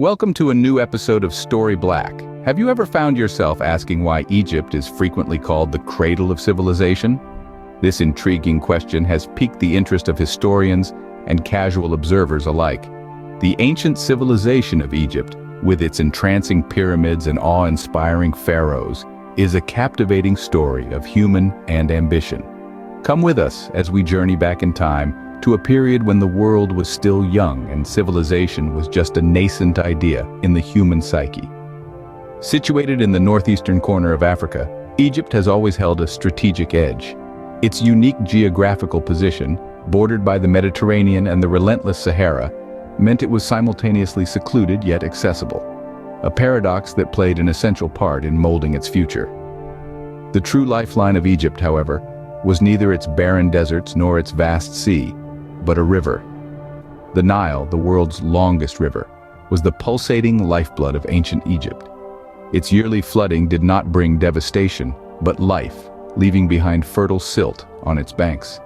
Welcome to a new episode of Story Black. Have you ever found yourself asking why Egypt is frequently called the Cradle of Civilization? This intriguing question has piqued the interest of historians and casual observers alike. The ancient civilization of Egypt, with its entrancing pyramids and awe-inspiring pharaohs, is a captivating story of human and ambition. Come with us as we journey back in time to a period when the world was still young and civilization was just a nascent idea in the human psyche. Situated in the northeastern corner of Africa, Egypt has always held a strategic edge. Its unique geographical position, bordered by the Mediterranean and the relentless Sahara, meant it was simultaneously secluded yet accessible, a paradox that played an essential part in molding its future. The true lifeline of Egypt, however, was neither its barren deserts nor its vast sea, but a river. The Nile, the world's longest river, was the pulsating lifeblood of ancient Egypt. Its yearly flooding did not bring devastation, but life, leaving behind fertile silt on its banks.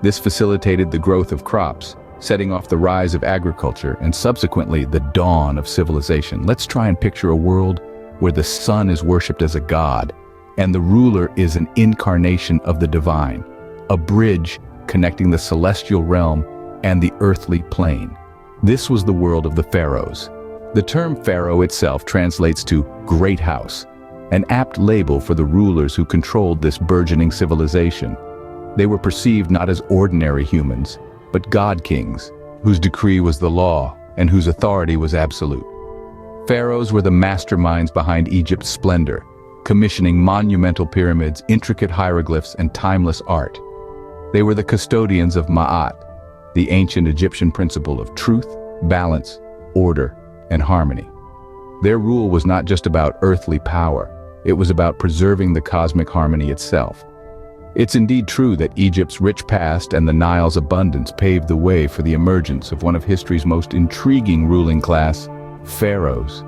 This facilitated the growth of crops, setting off the rise of agriculture and subsequently the dawn of civilization. Let's try and picture a world where the sun is worshipped as a god, and the ruler is an incarnation of the divine, a bridge connecting the celestial realm and the earthly plane. This was the world of the pharaohs. The term pharaoh itself translates to great house, an apt label for the rulers who controlled this burgeoning civilization. They were perceived not as ordinary humans, but god-kings, whose decree was the law and whose authority was absolute. Pharaohs were the masterminds behind Egypt's splendor, commissioning monumental pyramids, intricate hieroglyphs, and timeless art. They were the custodians of Ma'at, the ancient Egyptian principle of truth, balance, order, and harmony. Their rule was not just about earthly power, it was about preserving the cosmic harmony itself. It's indeed true that Egypt's rich past and the Nile's abundance paved the way for the emergence of one of history's most intriguing ruling class, pharaohs.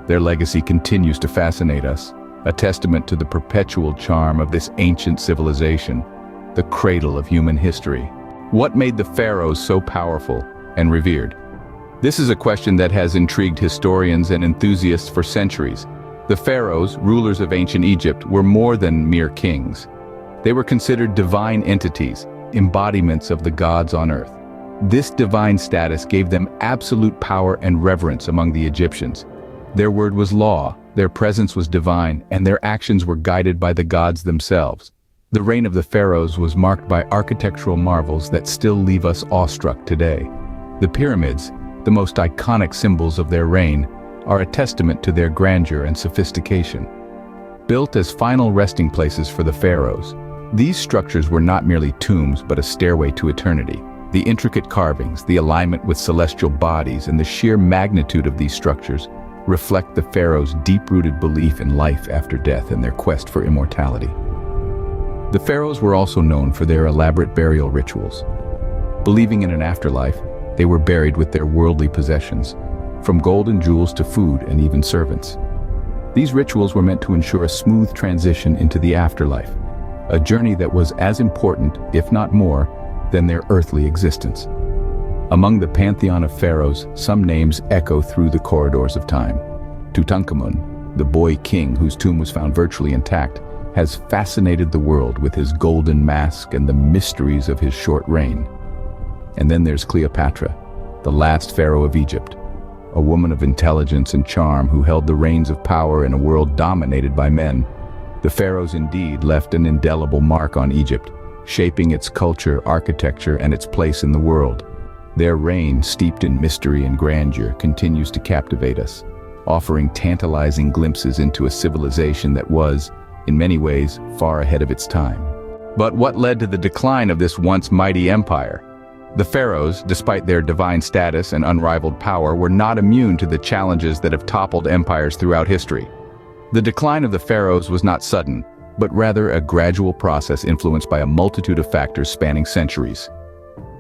Their legacy continues to fascinate us, a testament to the perpetual charm of this ancient civilization, the cradle of human history. What made the pharaohs so powerful and revered? This is a question that has intrigued historians and enthusiasts for centuries. The pharaohs, rulers of ancient Egypt, were more than mere kings. They were considered divine entities, embodiments of the gods on earth. This divine status gave them absolute power and reverence among the Egyptians. Their word was law, their presence was divine, and their actions were guided by the gods themselves. The reign of the pharaohs was marked by architectural marvels that still leave us awestruck today. The pyramids, the most iconic symbols of their reign, are a testament to their grandeur and sophistication. Built as final resting places for the pharaohs, these structures were not merely tombs but a stairway to eternity. The intricate carvings, the alignment with celestial bodies, and the sheer magnitude of these structures reflect the pharaohs' deep-rooted belief in life after death and their quest for immortality. The pharaohs were also known for their elaborate burial rituals. Believing in an afterlife, they were buried with their worldly possessions, from gold and jewels to food and even servants. These rituals were meant to ensure a smooth transition into the afterlife, a journey that was as important, if not more, than their earthly existence. Among the pantheon of pharaohs, some names echo through the corridors of time. Tutankhamun, the boy king whose tomb was found virtually intact, has fascinated the world with his golden mask and the mysteries of his short reign. And then there's Cleopatra, the last pharaoh of Egypt, a woman of intelligence and charm who held the reins of power in a world dominated by men. The pharaohs indeed left an indelible mark on Egypt, shaping its culture, architecture, and its place in the world. Their reign, steeped in mystery and grandeur, continues to captivate us, offering tantalizing glimpses into a civilization that was, in many ways, far ahead of its time. But what led to the decline of this once mighty empire? The pharaohs, despite their divine status and unrivaled power, were not immune to the challenges that have toppled empires throughout history. The decline of the pharaohs was not sudden, but rather a gradual process influenced by a multitude of factors spanning centuries.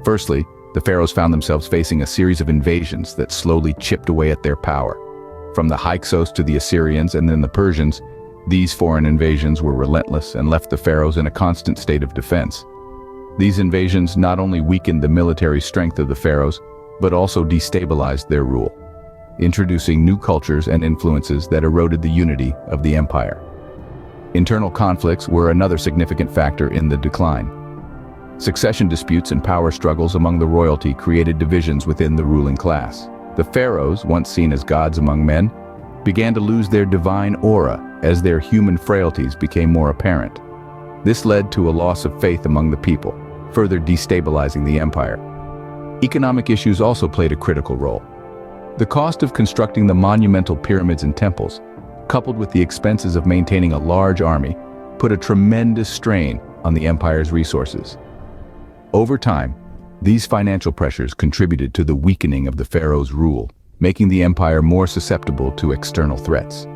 Firstly, the pharaohs found themselves facing a series of invasions that slowly chipped away at their power. From the Hyksos to the Assyrians and then the Persians, these foreign invasions were relentless and left the pharaohs in a constant state of defense. These invasions not only weakened the military strength of the pharaohs, but also destabilized their rule. introducing new cultures and influences that eroded the unity of the empire. Internal conflicts were another significant factor in the decline. Succession disputes and power struggles among the royalty created divisions within the ruling class. The pharaohs, once seen as gods among men, began to lose their divine aura as their human frailties became more apparent. This led to a loss of faith among the people, further destabilizing the empire. Economic issues also played a critical role. The cost of constructing the monumental pyramids and temples, coupled with the expenses of maintaining a large army, put a tremendous strain on the empire's resources. Over time, these financial pressures contributed to the weakening of the pharaoh's rule, making the empire more susceptible to external threats.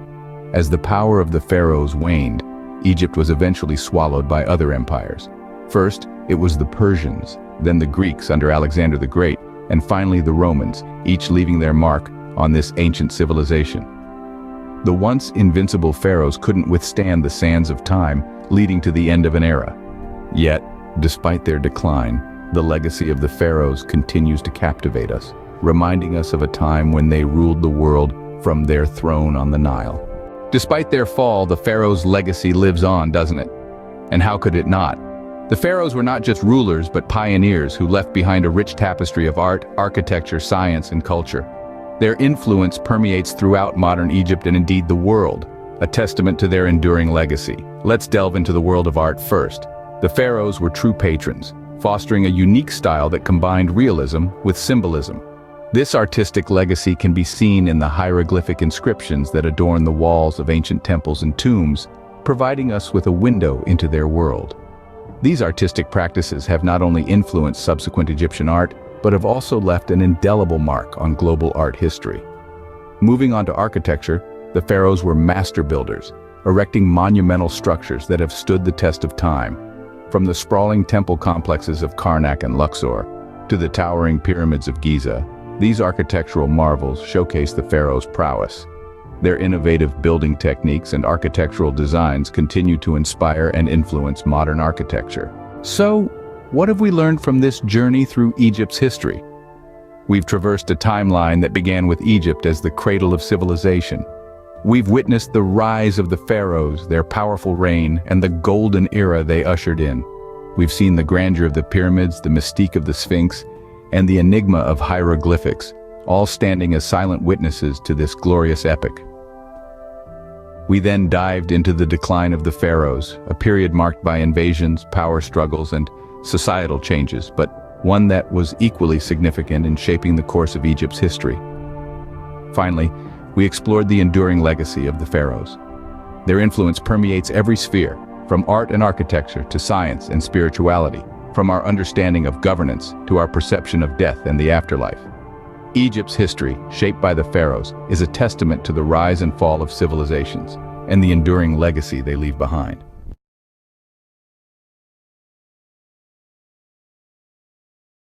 As the power of the pharaohs waned, Egypt was eventually swallowed by other empires. First, it was the Persians, then the Greeks under Alexander the Great, and finally the Romans, each leaving their mark on this ancient civilization. The once invincible pharaohs couldn't withstand the sands of time, leading to the end of an era. Yet, despite their decline, the legacy of the pharaohs continues to captivate us, reminding us of a time when they ruled the world from their throne on the Nile. Despite their fall, the pharaohs' legacy lives on, doesn't it? And how could it not? The pharaohs were not just rulers, but pioneers who left behind a rich tapestry of art, architecture, science, and culture. Their influence permeates throughout modern Egypt and indeed the world, a testament to their enduring legacy. Let's delve into the world of art first. The pharaohs were true patrons, fostering a unique style that combined realism with symbolism. This artistic legacy can be seen in the hieroglyphic inscriptions that adorn the walls of ancient temples and tombs, providing us with a window into their world. These artistic practices have not only influenced subsequent Egyptian art, but have also left an indelible mark on global art history. Moving on to architecture, the pharaohs were master builders, erecting monumental structures that have stood the test of time. From the sprawling temple complexes of Karnak and Luxor to the towering pyramids of Giza, these architectural marvels showcase the pharaohs' prowess. Their innovative building techniques and architectural designs continue to inspire and influence modern architecture. So, what have we learned from this journey through Egypt's history? We've traversed a timeline that began with Egypt as the cradle of civilization. We've witnessed the rise of the pharaohs, their powerful reign, and the golden era they ushered in. We've seen the grandeur of the pyramids, the mystique of the Sphinx, and the enigma of hieroglyphics, all standing as silent witnesses to this glorious epic. We then dived into the decline of the pharaohs, a period marked by invasions, power struggles, and societal changes, but one that was equally significant in shaping the course of Egypt's history. Finally, we explored the enduring legacy of the pharaohs. Their influence permeates every sphere, from art and architecture to science and spirituality, from our understanding of governance to our perception of death and the afterlife. Egypt's history, shaped by the pharaohs, is a testament to the rise and fall of civilizations and the enduring legacy they leave behind.